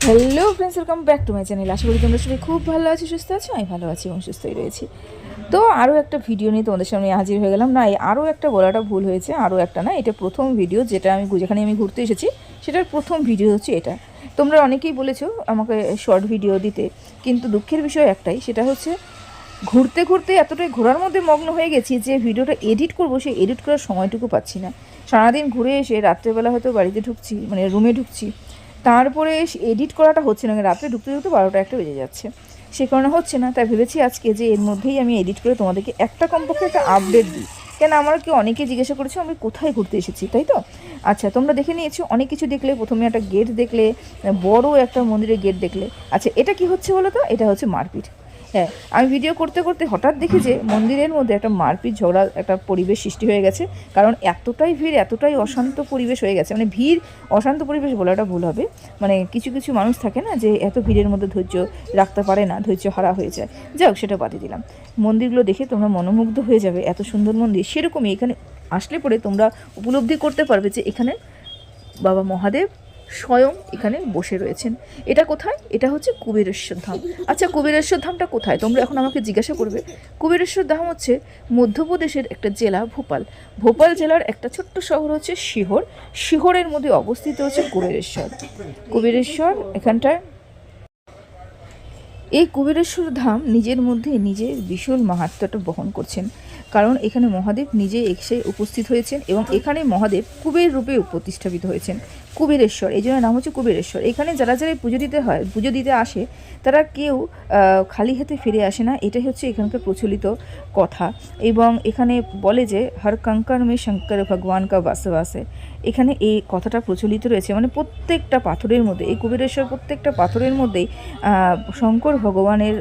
Hello friends, welcome back to my channel. আশা করি তোমরা সবাই খুব ভালো আছো, সুস্থ আছো। আমি ভালো আছি এবং সুস্থই রয়েছি। তো আরও একটা ভিডিও নিয়ে তোমাদের সামনে হাজির হয়ে গেলাম। না, আরও একটা বলাটা ভুল হয়েছে, আরও একটা না, এটা প্রথম ভিডিও যেখানে আমি ঘুরতে এসেছি সেটার প্রথম ভিডিও হচ্ছে এটা। তোমরা অনেকেই বলেছো আমাকে শর্ট ভিডিও দিতে, কিন্তু দুঃখের বিষয় একটাই, সেটা হচ্ছে ঘুরতে ঘুরতে এতটাই ঘোরার মধ্যে মগ্ন হয়ে গেছি যে ভিডিওটা এডিট করবো, সেই এডিট করার সময়টুকু পাচ্ছি না। সারাদিন ঘুরে এসে রাত্রেবেলা হয়তো বাড়িতে ঢুকছি, মানে রুমে ঢুকছি, তারপরে এডিট করাটা হচ্ছে না, রাত্রে ঢুকতে ঢুকতে 12টা একটা বেজে যাচ্ছে, সে কারণে হচ্ছে না। তাই ভেবেছি আজকে যে এর মধ্যেই আমি এডিট করে তোমাদেরকে একটা কমপক্ষে একটা আপডেট দিই। কেন, আমার কি অনেকে জিজ্ঞাসা করেছে আমি কোথায় ঘুরতে এসেছি, তাই তো? আচ্ছা, তোমরা দেখে নিয়েছো অনেক কিছু দেখলে। প্রথমে একটা গেট দেখলে, বড় একটা মন্দিরের গেট দেখলে। আচ্ছা, এটা কি হচ্ছে বলো তো? এটা হচ্ছে মারপিট। হ্যাঁ, আমি ভিডিও করতে করতে হঠাৎ দেখি যে মন্দিরের মধ্যে একটা মারপিট ঝগড়া একটা পরিবেশ সৃষ্টি হয়ে গেছে। কারণ এতটাই ভিড়, এতটাই অশান্ত পরিবেশ হয়ে গেছে, মানে ভিড় অশান্ত পরিবেশ বলাটা ভুল হবে, মানে কিছু কিছু মানুষ থাকে না যে এত ভিড়ের মধ্যে ধৈর্য রাখতে পারে না, ধৈর্য হারা হয়ে যায়। যাই হোক, সেটা বাদে দিলাম। মন্দিরগুলো দেখে তোমরা মনোমুগ্ধ হয়ে যাবে, এত সুন্দর মন্দির। সেরকমই এখানে আসলে পরে তোমরা উপলব্ধি করতে পারবে যে এখানে বাবা মহাদেব স্বয়ং এখানে বসে রয়েছেন। এটা কোথায়? এটা হচ্ছে কুবেরেশ্বর ধাম। আচ্ছা, কুবেরেশ্বর ধামটা কোথায় তোমরা এখন আমাকে জিজ্ঞাসা করবে। কুবেরেশ্বর ধাম হচ্ছে মধ্যপ্রদেশের একটা জেলা, ভোপাল। ভোপাল জেলার একটা ছোট্ট শহর হচ্ছে শিহর। শিহরের মধ্যে অবস্থিত হচ্ছে কুবেরেশ্বর। কুবেরেশ্বর এখানটায়, এই কুবেরেশ্বর ধাম নিজের মধ্যে নিজের বিশাল মাহাত্ম্যটা বহন করছেন। কারণ এখানে মহাদেব নিজে এসে উপস্থিত হয়েছেন এবং এখানে মহাদেব কুবের রূপে প্রতিষ্ঠাপিত হয়েছেন। কুবেরেশ্বর, এই জন্য নাম হচ্ছে কুবেরেশ্বর। এখানে যারা যারা পুজো দিতে আসে, তারা কেউ খালি হাতে ফিরে আসে না, এটাই হচ্ছে এখানকার প্রচলিত কথা। এবং এখানে বলে যে হর কঙ্কর মে শঙ্কর ভগবান কা বাসবাসে। এখানে এই কথাটা প্রচলিত রয়েছে, মানে প্রত্যেকটা পাথরের মধ্যে, এই কুবেরেশ্বর প্রত্যেকটা পাথরের মধ্যেই শঙ্কর ভগবানের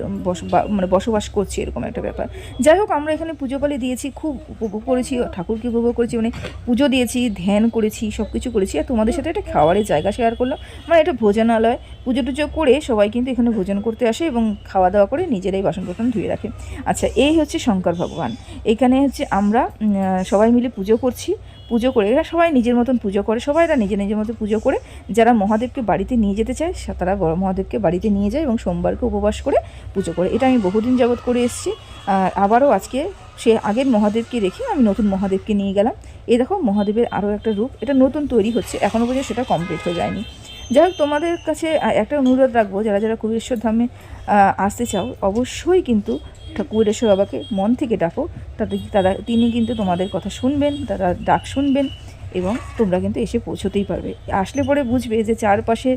বসবাস করছে, এরকম একটা ব্যাপার। যাই হোক, আমরা এখানে পুজো পালি দিয়েছি, খুব উপভোগ করেছি, ঠাকুরকে উপভোগ করেছি, মানে পুজো দিয়েছি, ধ্যান করেছি, সব কিছু করেছি। আর তোমাদের সাথে একটা খাওয়ারের জায়গা শেয়ার করলাম, মানে এটা ভোজনালয়। পুজো টুজো করে সবাই কিন্তু এখানে ভোজন করতে আসে এবং খাওয়া দাওয়া করে নিজেরাই বাসন কোসন ধুয়ে রাখে। আচ্ছা, এই হচ্ছে শঙ্কর ভগবান। এখানে হচ্ছে আমরা সবাই মিলে পুজো করছি। পুজো করে এরা সবাই নিজের মতন পুজো করে, সবাই এরা নিজের নিজের মতো পুজো করে। যারা মহাদেবকে বাড়িতে নিয়ে যেতে চায় তারা বড় মহাদেবকে বাড়িতে নিয়ে যায় এবং সোমবারকে উপবাস করে পুজো করে। এটা আমি বহুদিন যাবৎ করে এসেছি। আবারও আজকে সে আগের মহাদেবকে রেখে আমি নতুন মহাদেবকে নিয়ে গেলাম। এই দেখো মহাদেবের আরও একটা রূপ, এটা নতুন তৈরি হচ্ছে, এখনও পর্যন্ত সেটা কমপ্লিট হয়ে যায়নি। যাই হোক, তোমাদের কাছে একটা অনুরোধ রাখবো, যারা যারা কুবেরেশ্বর ধামে আসতে চাও, অবশ্যই কিন্তু কুবেরেশ্বর বাবাকে মন থেকে ডাকো। তিনি কিন্তু তোমাদের কথা শুনবেন, তারা ডাক শুনবেন এবং তোমরা কিন্তু এসে পৌঁছতেই পারবে। আসলে পরে বুঝবে যে চারপাশে